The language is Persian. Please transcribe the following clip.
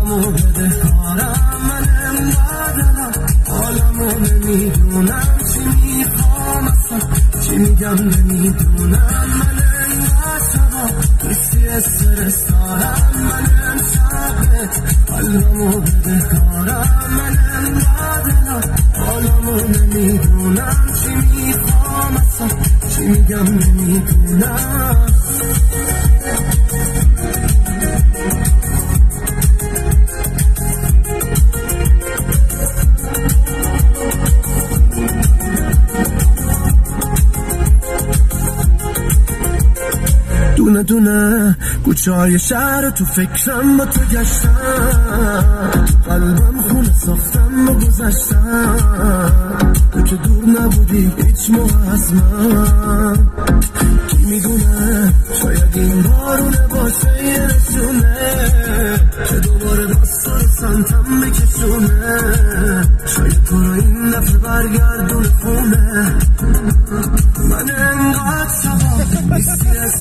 حالمو بده کارم من انقدرم حالمو نمیدونم چی میخوام اصلا چی میگم نمیدونم من انقدر شبا کسی استرس دارم من امشبت حالمو بده کارم من انقدرم حالمو نمیدونم چی میخوام اصلا چی میگم نمیدونم دونه دونه کوچه های شهر تو فکرم با تو گشتم قلبم خونه ساختم و گذشتم تو که دور نبودی هیچ موقع از من کی میدونه شاید این بارونه باشه یه رسونه که دوباره داستان سمتم بکشونه شاید تو رو این دفعه برگردون خونه من انقدر شبا